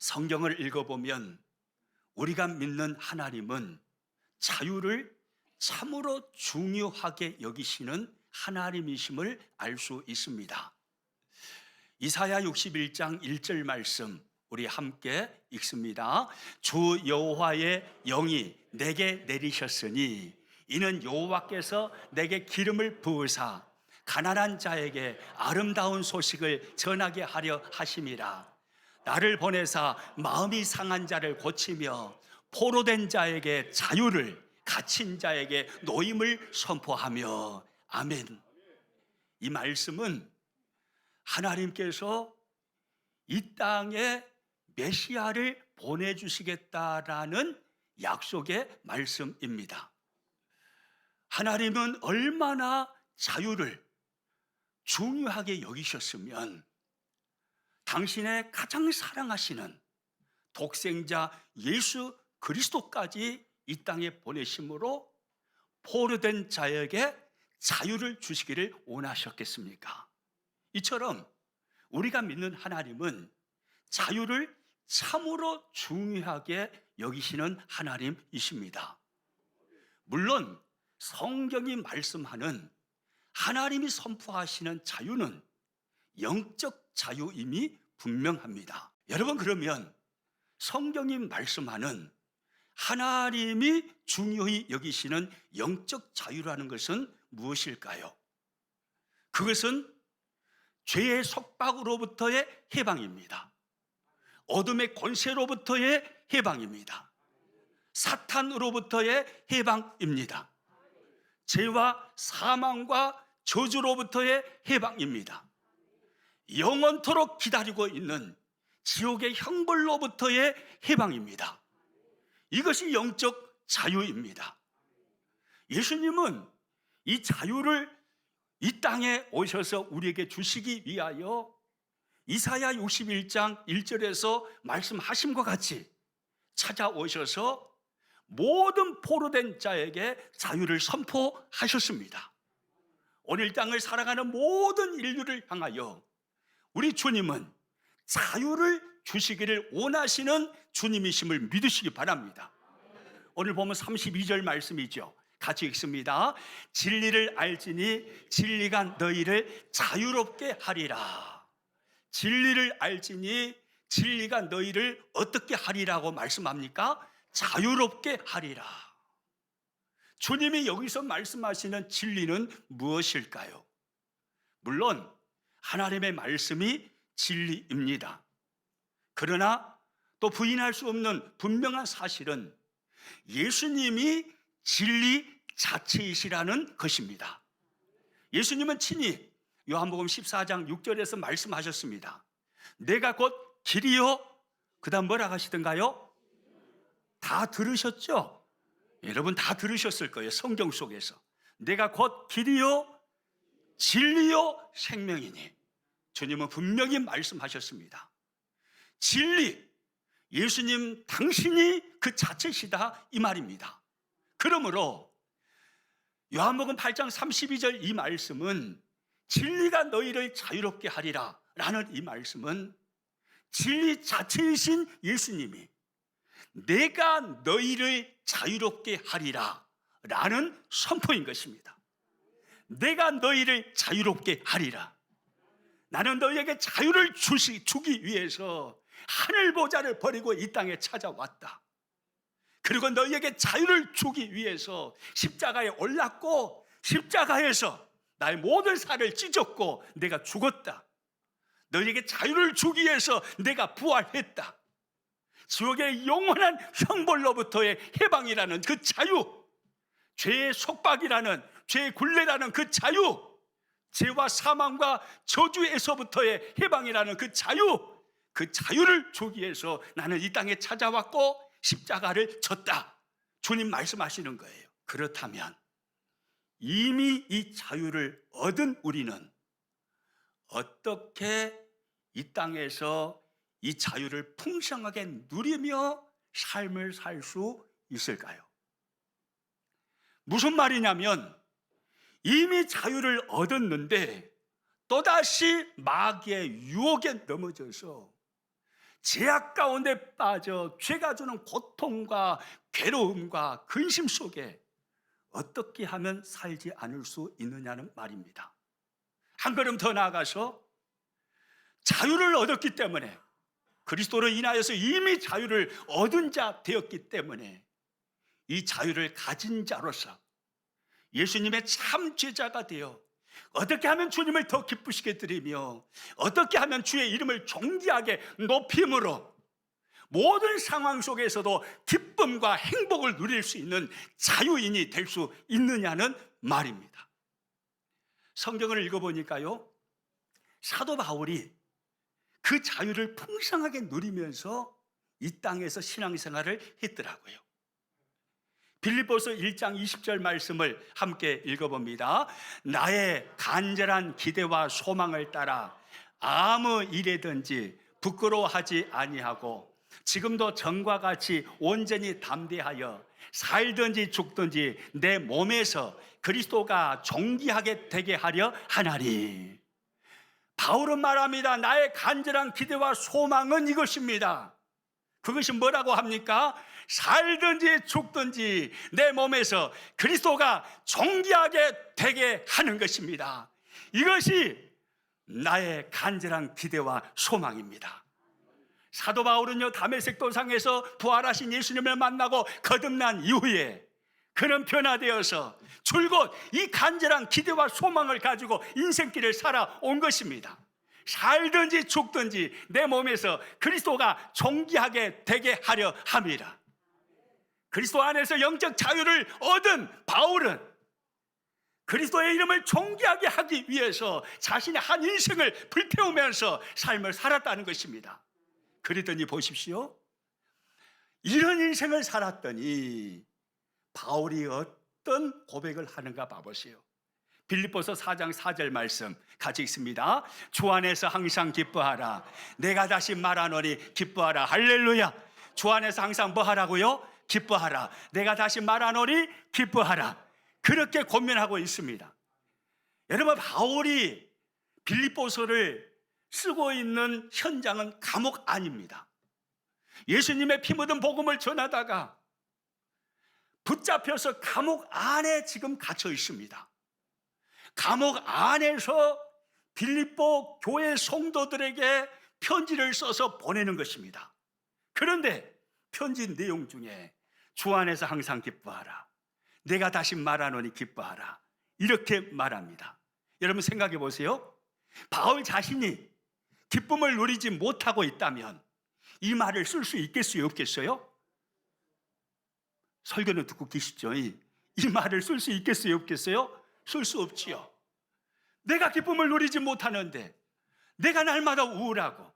성경을 읽어보면 우리가 믿는 하나님은 자유를 참으로 중요하게 여기시는 하나님이심을 알 수 있습니다. 이사야 61장 1절 말씀 우리 함께 읽습니다. 주 여호와의 영이 내게 내리셨으니 이는 여호와께서 내게 기름을 부으사 가난한 자에게 아름다운 소식을 전하게 하려 하심이라. 나를 보내사 마음이 상한 자를 고치며 포로된 자에게 자유를, 갇힌 자에게 노임을 선포하며. 아멘. 이 말씀은 하나님께서 이 땅에 메시아를 보내주시겠다라는 약속의 말씀입니다. 하나님은 얼마나 자유를 중요하게 여기셨으면 당신의 가장 사랑하시는 독생자 예수 그리스도까지 이 땅에 보내심으로 포로된 자에게 자유를 주시기를 원하셨겠습니까? 이처럼 우리가 믿는 하나님은 자유를 참으로 중요하게 여기시는 하나님이십니다. 물론 성경이 말씀하는 하나님이 선포하시는 자유는 영적 자유임이 분명합니다. 여러분, 그러면 성경이 말씀하는 하나님이 중요히 여기시는 영적 자유라는 것은 무엇일까요? 그것은 죄의 속박으로부터의 해방입니다. 어둠의 권세로부터의 해방입니다. 사탄으로부터의 해방입니다. 죄와 사망과 저주로부터의 해방입니다. 영원토록 기다리고 있는 지옥의 형벌로부터의 해방입니다. 이것이 영적 자유입니다. 예수님은 이 자유를 이 땅에 오셔서 우리에게 주시기 위하여 이사야 61장 1절에서 말씀하심과 같이 찾아오셔서 모든 포로된 자에게 자유를 선포하셨습니다. 오늘 땅을 살아가는 모든 인류를 향하여 우리 주님은 자유를 주시기를 원하시는 주님이심을 믿으시기 바랍니다. 오늘 보면 32절 말씀이죠. 같이 읽습니다. 진리를 알지니 진리가 너희를 자유롭게 하리라. 진리를 알지니 진리가 너희를 어떻게 하리라고 말씀합니까? 자유롭게 하리라. 주님이 여기서 말씀하시는 진리는 무엇일까요? 물론 하나님의 말씀이 진리입니다. 그러나 또 부인할 수 없는 분명한 사실은 예수님이 진리 자체이시라는 것입니다. 예수님은 친히 요한복음 14장 6절에서 말씀하셨습니다. 내가 곧 길이요, 그 다음 뭐라 하시던가요? 다 들으셨죠? 여러분 다 들으셨을 거예요. 성경 속에서 내가 곧 길이요 진리요 생명이니, 주님은 분명히 말씀하셨습니다. 진리, 예수님 당신이 그 자체시다 이 말입니다. 그러므로 요한복음 8장 32절 이 말씀은 진리가 너희를 자유롭게 하리라 라는 이 말씀은 진리 자체이신 예수님이 내가 너희를 자유롭게 하리라 라는 선포인 것입니다. 내가 너희를 자유롭게 하리라. 나는 너희에게 자유를 주기 위해서 하늘 보좌를 버리고 이 땅에 찾아왔다. 그리고 너희에게 자유를 주기 위해서 십자가에 올랐고 십자가에서 나의 모든 살을 찢었고 내가 죽었다. 너희에게 자유를 주기 위해서 내가 부활했다. 지옥의 영원한 형벌로부터의 해방이라는 그 자유, 죄의 속박이라는, 죄의 굴레라는 그 자유, 죄와 사망과 저주에서부터의 해방이라는 그 자유, 그 자유를 주기 위해서 나는 이 땅에 찾아왔고 십자가를 졌다. 주님 말씀하시는 거예요. 그렇다면 이미 이 자유를 얻은 우리는 어떻게 이 땅에서 이 자유를 풍성하게 누리며 삶을 살 수 있을까요? 무슨 말이냐면 이미 자유를 얻었는데 또다시 마귀의 유혹에 넘어져서 죄악 가운데 빠져 죄가 주는 고통과 괴로움과 근심 속에 어떻게 하면 살지 않을 수 있느냐는 말입니다. 한 걸음 더 나아가서 자유를 얻었기 때문에, 그리스도로 인하여서 이미 자유를 얻은 자 되었기 때문에 이 자유를 가진 자로서 예수님의 참 제자가 되어 어떻게 하면 주님을 더 기쁘시게 드리며 어떻게 하면 주의 이름을 존귀하게 높임으로 모든 상황 속에서도 기쁨과 행복을 누릴 수 있는 자유인이 될 수 있느냐는 말입니다. 성경을 읽어보니까요, 사도 바울이 그 자유를 풍성하게 누리면서 이 땅에서 신앙생활을 했더라고요. 빌립보서 1장 20절 말씀을 함께 읽어봅니다. 나의 간절한 기대와 소망을 따라 아무 일에든지 부끄러워하지 아니하고 지금도 전과 같이 온전히 담대하여 살든지 죽든지 내 몸에서 그리스도가 존귀하게 되게 하려 하나니. 바울은 말합니다. 나의 간절한 기대와 소망은 이것입니다. 그것이 뭐라고 합니까? 살든지 죽든지 내 몸에서 그리스도가 존귀하게 되게 하는 것입니다. 이것이 나의 간절한 기대와 소망입니다. 사도 바울은요, 다메섹 도상에서 부활하신 예수님을 만나고 거듭난 이후에 그는 변화되어서 줄곧 이 간절한 기대와 소망을 가지고 인생길을 살아온 것입니다. 살든지 죽든지 내 몸에서 그리스도가 존귀하게 되게 하려 함이라. 그리스도 안에서 영적 자유를 얻은 바울은 그리스도의 이름을 존귀하게 하기 위해서 자신의 한 인생을 불태우면서 삶을 살았다는 것입니다. 그러더니 보십시오, 이런 인생을 살았더니 바울이 어떤 고백을 하는가 봐보세요. 빌립보서 4장 4절 말씀 같이 읽습니다. 주 안에서 항상 기뻐하라. 내가 다시 말하노니 기뻐하라. 할렐루야. 주 안에서 항상 뭐 하라고요? 기뻐하라. 내가 다시 말하노니 기뻐하라. 그렇게 권면하고 있습니다. 여러분, 바울이 빌립보서를 쓰고 있는 현장은 감옥 안입니다. 예수님의 피 묻은 복음을 전하다가 붙잡혀서 감옥 안에 지금 갇혀 있습니다. 감옥 안에서 빌립보 교회 성도들에게 편지를 써서 보내는 것입니다. 그런데 편지 내용 중에 주 안에서 항상 기뻐하라. 내가 다시 말하노니 기뻐하라. 이렇게 말합니다. 여러분 생각해 보세요. 바울 자신이 기쁨을 누리지 못하고 있다면 이 말을 쓸 수 있겠어요, 없겠어요? 설교는 듣고 계시죠? 이 말을 쓸 수 있겠어요, 없겠어요? 쓸 수 없지요. 내가 기쁨을 누리지 못하는데, 내가 날마다 우울하고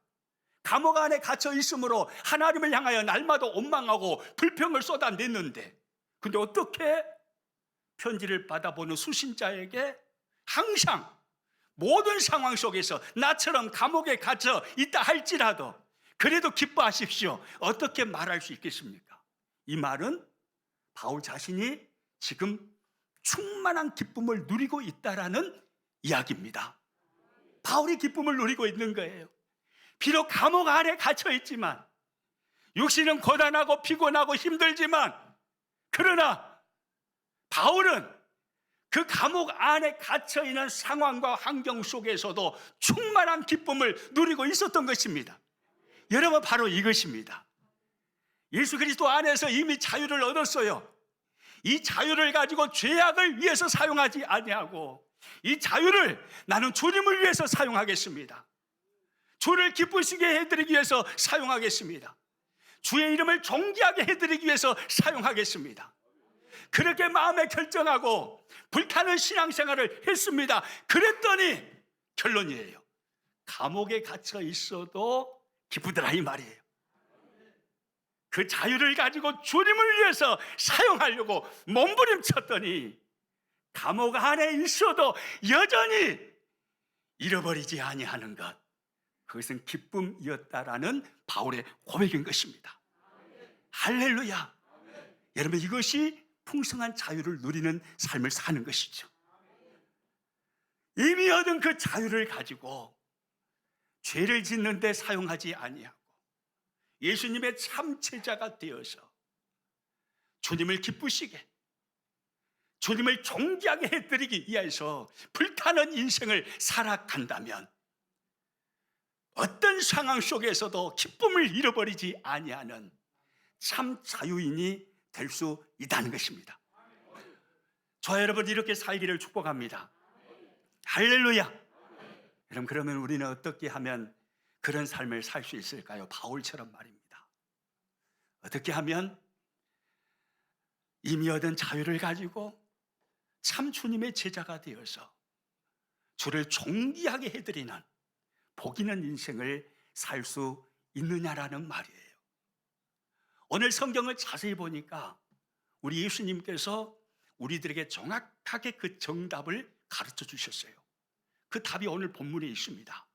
감옥 안에 갇혀 있으므로 하나님을 향하여 날마다 원망하고 불평을 쏟아냈는데, 근데 어떻게 편지를 받아보는 수신자에게 항상 모든 상황 속에서 나처럼 감옥에 갇혀 있다 할지라도 그래도 기뻐하십시오, 어떻게 말할 수 있겠습니까? 이 말은 바울 자신이 지금 충만한 기쁨을 누리고 있다라는 이야기입니다. 바울이 기쁨을 누리고 있는 거예요. 비록 감옥 안에 갇혀 있지만, 육신은 고단하고 피곤하고 힘들지만, 그러나 바울은 그 감옥 안에 갇혀 있는 상황과 환경 속에서도 충만한 기쁨을 누리고 있었던 것입니다. 여러분, 바로 이것입니다. 예수 그리스도 안에서 이미 자유를 얻었어요. 이 자유를 가지고 죄악을 위해서 사용하지 아니하고 이 자유를 나는 주님을 위해서 사용하겠습니다. 주를 기쁘시게 해드리기 위해서 사용하겠습니다. 주의 이름을 존귀하게 해드리기 위해서 사용하겠습니다. 그렇게 마음에 결정하고 불타는 신앙생활을 했습니다. 그랬더니 결론이에요. 감옥에 갇혀 있어도 기쁘더라, 이 말이에요. 그 자유를 가지고 주님을 위해서 사용하려고 몸부림쳤더니 감옥 안에 있어도 여전히 잃어버리지 아니하는 것, 그것은 기쁨이었다라는 바울의 고백인 것입니다. 할렐루야. 여러분, 이것이 풍성한 자유를 누리는 삶을 사는 것이죠. 이미 얻은 그 자유를 가지고 죄를 짓는 데 사용하지 아니하고 예수님의 참 제자가 되어서 주님을 기쁘시게, 주님을 존귀하게 해드리기 위해서 불타는 인생을 살아간다면 어떤 상황 속에서도 기쁨을 잃어버리지 아니하는 참 자유인이 될 수 있다는 것입니다. 저와 여러분, 이렇게 살기를 축복합니다. 할렐루야. 여러분, 그러면 우리는 어떻게 하면 그런 삶을 살 수 있을까요? 바울처럼 말입니다. 어떻게 하면 이미 얻은 자유를 가지고 참 주님의 제자가 되어서 주를 존귀하게 해드리는 복 있는 인생을 살 수 있느냐라는 말이에요. 오늘 성경을 자세히 보니까 우리 예수님께서 우리들에게 정확하게 그 정답을 가르쳐 주셨어요. 그 답이 오늘 본문에 있습니다.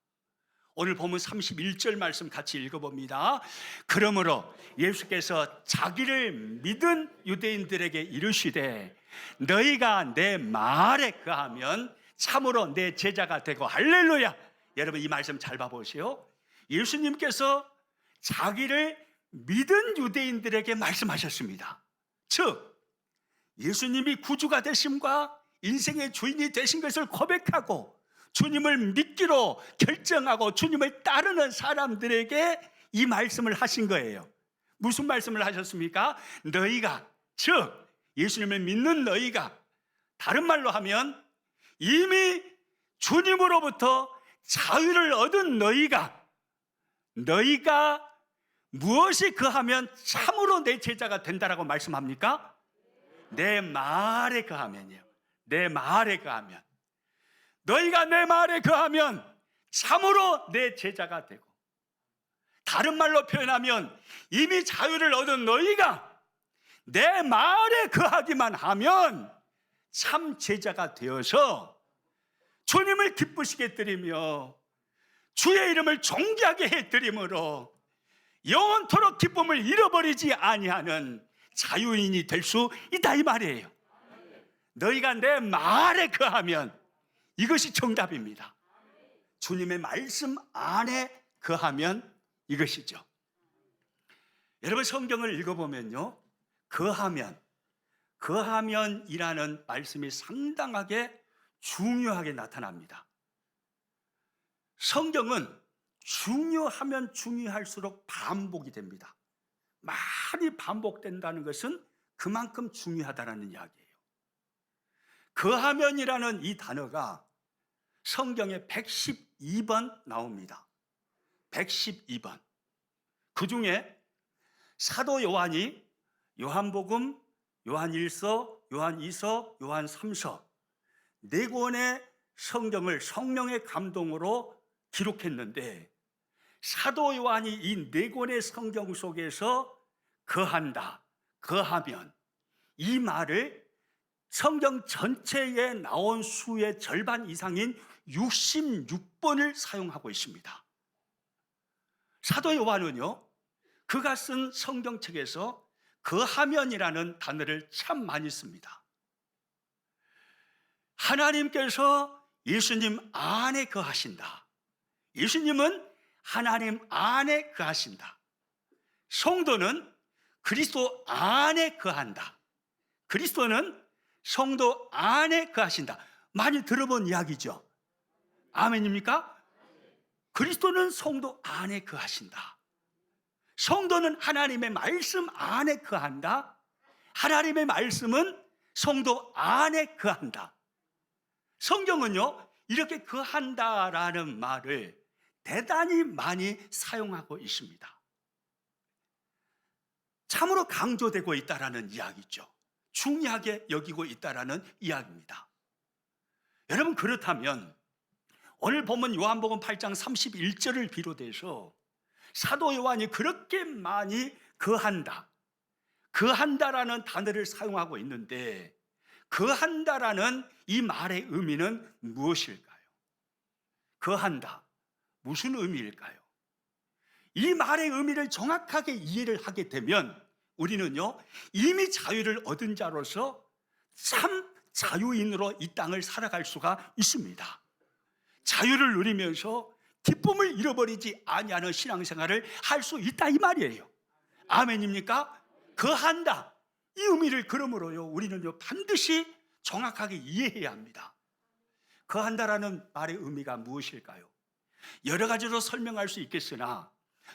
오늘 보면 31절 말씀 같이 읽어봅니다. 그러므로 예수께서 자기를 믿은 유대인들에게 이르시되 너희가 내 말에 거하면 참으로 내 제자가 되고. 할렐루야. 여러분, 이 말씀 잘 봐보세요. 예수님께서 자기를 믿은 유대인들에게 말씀하셨습니다. 즉 예수님이 구주가 되심과 인생의 주인이 되신 것을 고백하고 주님을 믿기로 결정하고 주님을 따르는 사람들에게 이 말씀을 하신 거예요. 무슨 말씀을 하셨습니까? 너희가, 즉 예수님을 믿는 너희가, 다른 말로 하면 이미 주님으로부터 자유를 얻은 너희가 무엇이 거하면 참으로 내 제자가 된다라고 말씀합니까? 내 말에 거하면이요. 내 말에 거하면, 너희가 내 말에 거하면 참으로 내 제자가 되고, 다른 말로 표현하면 이미 자유를 얻은 너희가 내 말에 거하기만 하면 참 제자가 되어서 주님을 기쁘시게 해드리며 주의 이름을 존귀하게 해드림으로 영원토록 기쁨을 잃어버리지 아니하는 자유인이 될 수 있다, 이 말이에요. 너희가 내 말에 거하면, 이것이 정답입니다. 주님의 말씀 안에 거하면 이것이죠. 여러분, 성경을 읽어보면요, 거하면이라는 말씀이 상당하게 중요하게 나타납니다. 성경은 중요하면 중요할수록 반복이 됩니다. 많이 반복된다는 것은 그만큼 중요하다는 이야기예요. 거하면이라는 이 단어가 성경에 112번 나옵니다. 112번. 그 중에 사도 요한이 요한복음, 요한1서, 요한2서, 요한3서 네 권의 성경을 성령의 감동으로 기록했는데, 사도 요한이 이 네 권의 성경 속에서 거한다, 거하면, 이 말을 성경 전체에 나온 수의 절반 이상인 66번을 사용하고 있습니다. 사도 요한은요, 그가 쓴 성경책에서 거하면이라는 단어를 참 많이 씁니다. 하나님께서 예수님 안에 거하신다. 예수님은 하나님 안에 거하신다. 성도는 그리스도 안에 거한다. 그리스도는 성도 안에 거하신다. 많이 들어본 이야기죠. 아멘입니까? 그리스도는 성도 안에 거하신다. 성도는 하나님의 말씀 안에 거한다. 하나님의 말씀은 성도 안에 거한다. 성경은요, 이렇게 거한다라는 말을 대단히 많이 사용하고 있습니다. 참으로 강조되고 있다라는 이야기죠. 중요하게 여기고 있다라는 이야기입니다. 여러분, 그렇다면 오늘 보면 요한복음 8장 31절을 비롯해서 사도 요한이 그렇게 많이 거한다라는 단어를 사용하고 있는데, 거한다라는 이 말의 의미는 무엇일까요? 거한다, 무슨 의미일까요? 이 말의 의미를 정확하게 이해를 하게 되면 우리는요, 이미 자유를 얻은 자로서 참 자유인으로 이 땅을 살아갈 수가 있습니다. 자유를 누리면서 기쁨을 잃어버리지 아니하는 신앙생활을 할 수 있다 이 말이에요. 아멘입니까? 거한다. 이 의미를 그러므로요 우리는요 반드시 정확하게 이해해야 합니다. 거한다라는 말의 의미가 무엇일까요? 여러 가지로 설명할 수 있겠으나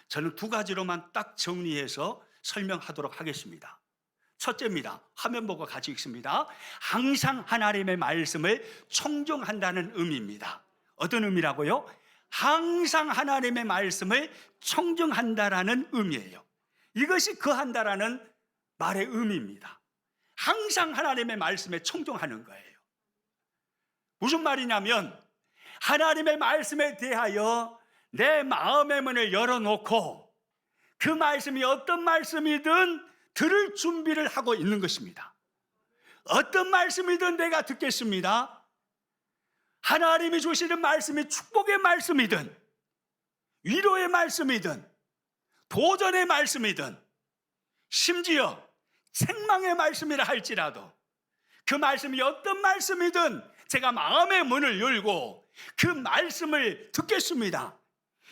저는 두 가지로만 딱 정리해서 설명하도록 하겠습니다. 첫째입니다. 화면 보고 같이 읽습니다. 항상 하나님의 말씀을 청종한다는 의미입니다. 어떤 의미라고요? 항상 하나님의 말씀을 청종한다라는 의미예요. 이것이 거한다라는 말의 의미입니다. 항상 하나님의 말씀에 청종하는 거예요. 무슨 말이냐면 하나님의 말씀에 대하여 내 마음의 문을 열어놓고 그 말씀이 어떤 말씀이든 들을 준비를 하고 있는 것입니다. 어떤 말씀이든 내가 듣겠습니다. 하나님이 주시는 말씀이 축복의 말씀이든 위로의 말씀이든 도전의 말씀이든 심지어 책망의 말씀이라 할지라도 그 말씀이 어떤 말씀이든 제가 마음의 문을 열고 그 말씀을 듣겠습니다.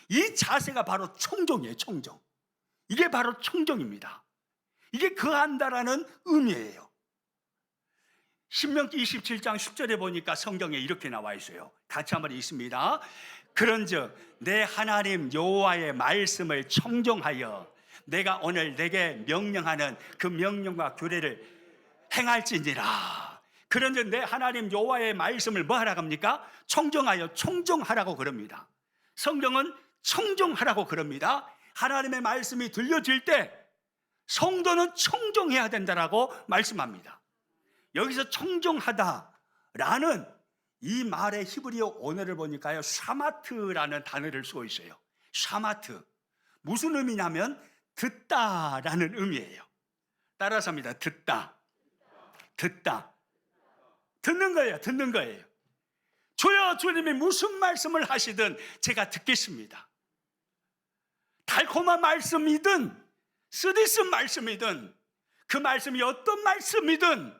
이 자세가 바로 청종이에요. 청종. 이게 바로 청종입니다. 이게 거한다라는 의미예요. 신명기 27장 10절에 보니까 성경에 이렇게 나와 있어요. 같이 한번 읽습니다. 그런즉 내 하나님 여호와의 말씀을 청종하여 내가 오늘 내게 명령하는 그 명령과 규례를 행할지니라. 그런즉 내 하나님 여호와의 말씀을 뭐 하라고 합니까? 청종하여 청종하라고 그럽니다. 성경은 청종하라고 그럽니다. 하나님의 말씀이 들려질 때 성도는 청종해야 된다라고 말씀합니다. 여기서 청종하다라는 이 말의 히브리어 언어를 보니까요 샤마트라는 단어를 쓰고 있어요. 샤마트. 무슨 의미냐면 듣다라는 의미예요. 따라서 합니다. 듣다. 듣다. 듣는 거예요. 듣는 거예요. 주여 주님이 무슨 말씀을 하시든 제가 듣겠습니다. 달콤한 말씀이든 쓰디쓴 말씀이든 그 말씀이 어떤 말씀이든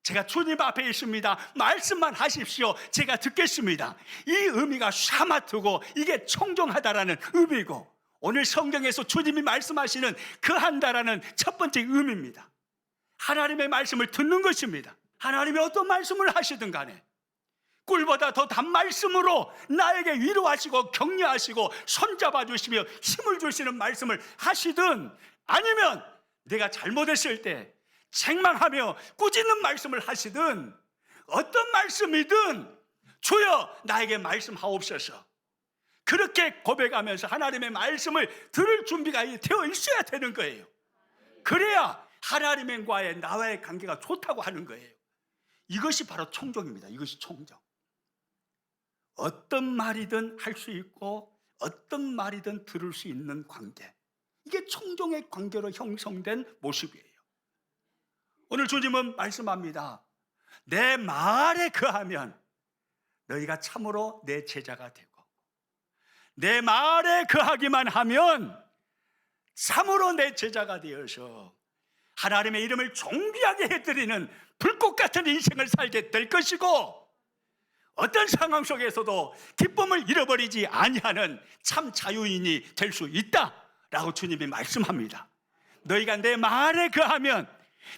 제가 주님 앞에 있습니다. 말씀만 하십시오. 제가 듣겠습니다. 이 의미가 샤마트고 이게 청종하다라는 의미고 오늘 성경에서 주님이 말씀하시는 거한다라는 첫 번째 의미입니다. 하나님의 말씀을 듣는 것입니다. 하나님이 어떤 말씀을 하시든 간에 꿀보다 더 단 말씀으로 나에게 위로하시고 격려하시고 손잡아 주시며 힘을 주시는 말씀을 하시든 아니면 내가 잘못했을 때 책망하며 꾸짖는 말씀을 하시든 어떤 말씀이든 주여 나에게 말씀하옵소서. 그렇게 고백하면서 하나님의 말씀을 들을 준비가 되어 있어야 되는 거예요. 그래야 하나님과의 나와의 관계가 좋다고 하는 거예요. 이것이 바로 청종입니다. 이것이 청종. 어떤 말이든 할 수 있고 어떤 말이든 들을 수 있는 관계. 이게 청종의 관계로 형성된 모습이에요. 오늘 주님은 말씀합니다. 내 말에 거하면 너희가 참으로 내 제자가 되고 내 말에 거하기만 하면 참으로 내 제자가 되어서 하나님의 이름을 존귀하게 해드리는 불꽃 같은 인생을 살게 될 것이고 어떤 상황 속에서도 기쁨을 잃어버리지 아니하는 참 자유인이 될 수 있다라고 주님이 말씀합니다. 너희가 내 말에 거하면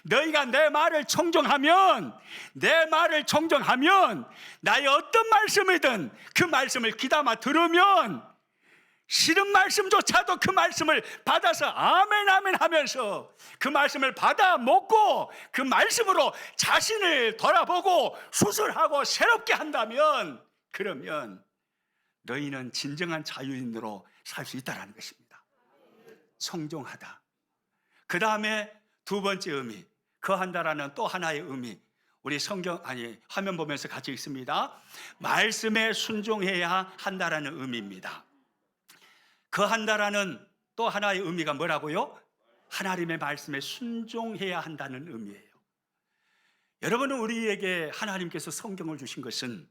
너희가 내 말을 청종하면 나의 어떤 말씀이든 그 말씀을 귀담아 들으면 싫은 말씀조차도 그 말씀을 받아서 아멘 아멘 하면서 그 말씀을 받아 먹고 그 말씀으로 자신을 돌아보고 수술하고 새롭게 한다면 그러면 너희는 진정한 자유인으로 살 수 있다는 것입니다. 청종하다. 그 다음에 두 번째 의미, 거한다라는 또 하나의 의미. 우리 화면 보면서 같이 읽습니다. 말씀에 순종해야 한다라는 의미입니다. 거한다라는 또 하나의 의미가 뭐라고요? 하나님의 말씀에 순종해야 한다는 의미예요. 여러분은 우리에게 하나님께서 성경을 주신 것은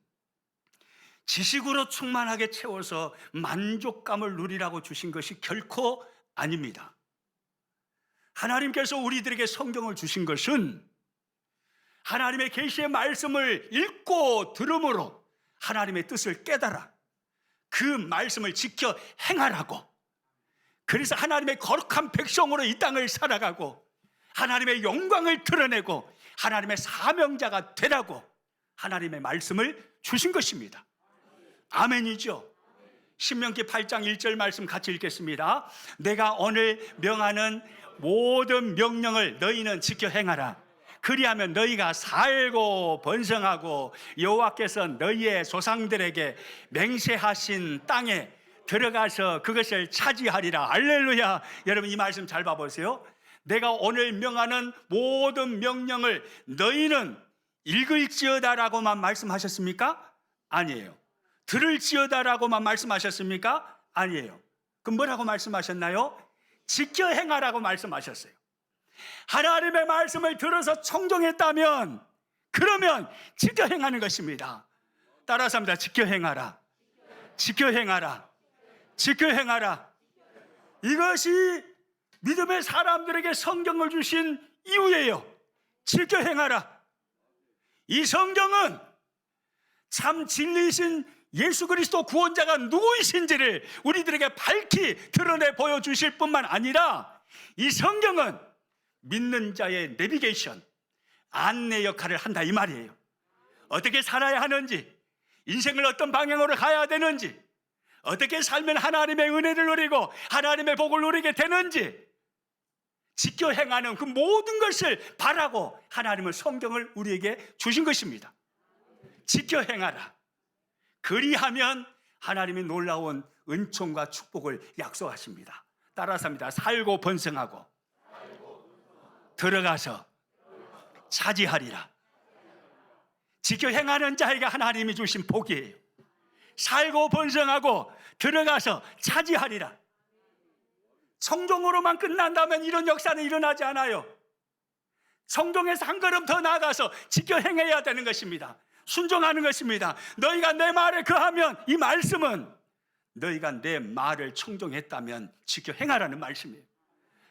지식으로 충만하게 채워서 만족감을 누리라고 주신 것이 결코 아닙니다. 하나님께서 우리들에게 성경을 주신 것은 하나님의 계시의 말씀을 읽고 들음으로 하나님의 뜻을 깨달아 그 말씀을 지켜 행하라고. 그래서 하나님의 거룩한 백성으로 이 땅을 살아가고 하나님의 영광을 드러내고 하나님의 사명자가 되라고 하나님의 말씀을 주신 것입니다. 아멘이죠. 신명기 8장 1절 말씀 같이 읽겠습니다. 내가 오늘 명하는 모든 명령을 너희는 지켜 행하라. 그리하면 너희가 살고 번성하고 여호와께서 너희의 조상들에게 맹세하신 땅에 들어가서 그것을 차지하리라. 할렐루야. 여러분 이 말씀 잘 봐보세요. 내가 오늘 명하는 모든 명령을 너희는 읽을지어다라고만 말씀하셨습니까? 아니에요. 들을지어다라고만 말씀하셨습니까? 아니에요. 그럼 뭐라고 말씀하셨나요? 지켜 행하라고 말씀하셨어요. 하나님의 말씀을 들어서 청종했다면 그러면 지켜 행하는 것입니다. 따라서 합니다. 지켜 행하라. 지켜 행하라. 지켜 행하라. 이것이 믿음의 사람들에게 성경을 주신 이유예요. 지켜 행하라. 이 성경은 참 진리이신 예수 그리스도 구원자가 누구이신지를 우리들에게 밝히 드러내 보여주실 뿐만 아니라 이 성경은 믿는 자의 내비게이션, 안내 역할을 한다 이 말이에요. 어떻게 살아야 하는지, 인생을 어떤 방향으로 가야 되는지, 어떻게 살면 하나님의 은혜를 누리고 하나님의 복을 누리게 되는지 지켜 행하는 그 모든 것을 바라고 하나님은 성경을 우리에게 주신 것입니다. 지켜 행하라. 그리하면 하나님이 놀라운 은총과 축복을 약속하십니다. 따라서 합니다. 살고 번성하고 들어가서 차지하리라. 지켜 행하는 자에게 하나님이 주신 복이에요. 살고 번성하고 들어가서 차지하리라. 성종으로만 끝난다면 이런 역사는 일어나지 않아요. 성종에서 한 걸음 더 나아가서 지켜 행해야 되는 것입니다. 순종하는 것입니다. 너희가 내 말에 거하면, 이 말씀은 너희가 내 말을 청종했다면 지켜 행하라는 말씀이에요.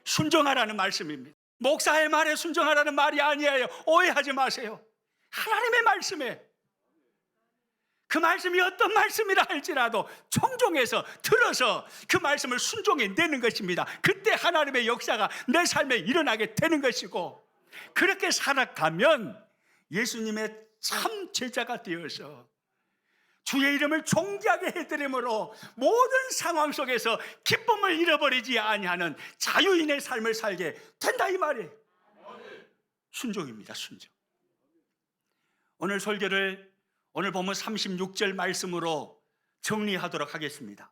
순종하라는 말씀입니다. 목사의 말에 순종하라는 말이 아니에요. 오해하지 마세요. 하나님의 말씀에, 그 말씀이 어떤 말씀이라 할지라도 청종해서 들어서 그 말씀을 순종해내는 것입니다. 그때 하나님의 역사가 내 삶에 일어나게 되는 것이고, 그렇게 살아가면 예수님의 참 제자가 되어서 주의 이름을 존귀하게 해드림으로 모든 상황 속에서 기쁨을 잃어버리지 아니하는 자유인의 삶을 살게 된다 이 말이에요. 순종입니다. 순종. 오늘 설교를 오늘 보면 36절 말씀으로 정리하도록 하겠습니다.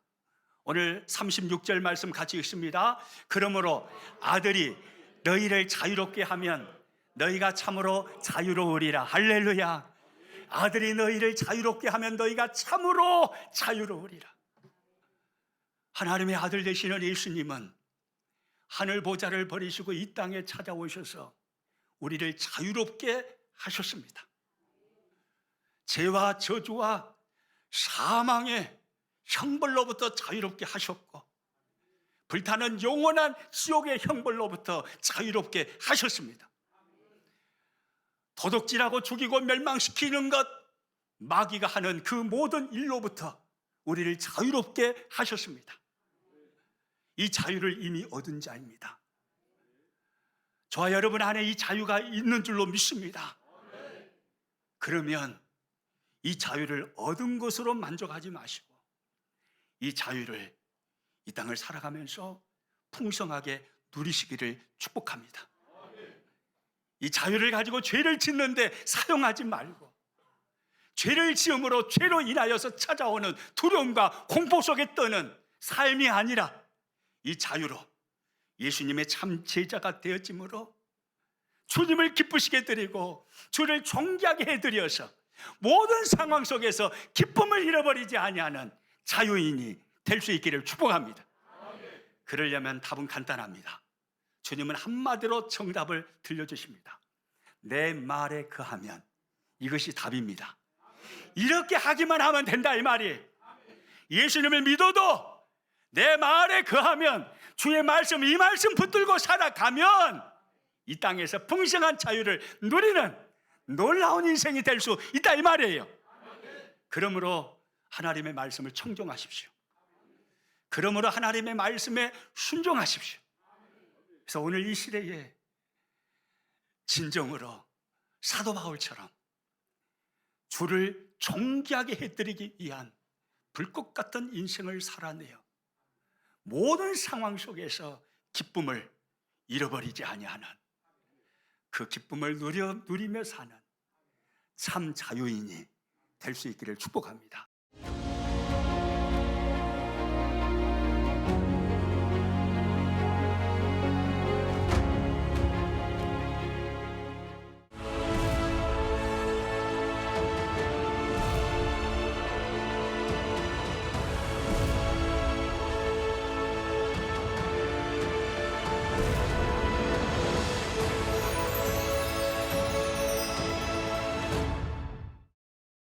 오늘 36절 말씀 같이 읽습니다. 그러므로 아들이 너희를 자유롭게 하면 너희가 참으로 자유로우리라. 할렐루야. 아들이 너희를 자유롭게 하면 너희가 참으로 자유로우리라. 하나님의 아들 되시는 예수님은 하늘 보좌를 버리시고 이 땅에 찾아오셔서 우리를 자유롭게 하셨습니다. 죄와 저주와 사망의 형벌로부터 자유롭게 하셨고, 불타는 영원한 지옥의 형벌로부터 자유롭게 하셨습니다. 도둑질하고 죽이고 멸망시키는 것, 마귀가 하는 그 모든 일로부터 우리를 자유롭게 하셨습니다. 이 자유를 이미 얻은 자입니다. 저와 여러분 안에 이 자유가 있는 줄로 믿습니다. 그러면 이 자유를 얻은 것으로 만족하지 마시고 이 자유를 이 땅을 살아가면서 풍성하게 누리시기를 축복합니다. 이 자유를 가지고 죄를 짓는데 사용하지 말고, 죄를 지음으로 죄로 인하여서 찾아오는 두려움과 공포 속에 떠는 삶이 아니라 이 자유로 예수님의 참 제자가 되었으므로 주님을 기쁘시게 드리고 주를 존귀하게 해드려서 모든 상황 속에서 기쁨을 잃어버리지 아니하는 자유인이 될 수 있기를 축복합니다. 그러려면 답은 간단합니다. 주님은 한마디로 정답을 들려주십니다. 내 말에 거하면, 이것이 답입니다. 이렇게 하기만 하면 된다 이 말이에요. 예수님을 믿어도 내 말에 거하면, 주의 말씀, 이 말씀 붙들고 살아가면 이 땅에서 풍성한 자유를 누리는 놀라운 인생이 될 수 있다 이 말이에요. 그러므로 하나님의 말씀을 청종하십시오. 그러므로 하나님의 말씀에 순종하십시오. 그래서 오늘 이 시대에 진정으로 사도 바울처럼 주를 존귀하게 해드리기 위한 불꽃 같은 인생을 살아내어 모든 상황 속에서 기쁨을 잃어버리지 아니하는, 그 기쁨을 누리며 사는 참 자유인이 될 수 있기를 축복합니다.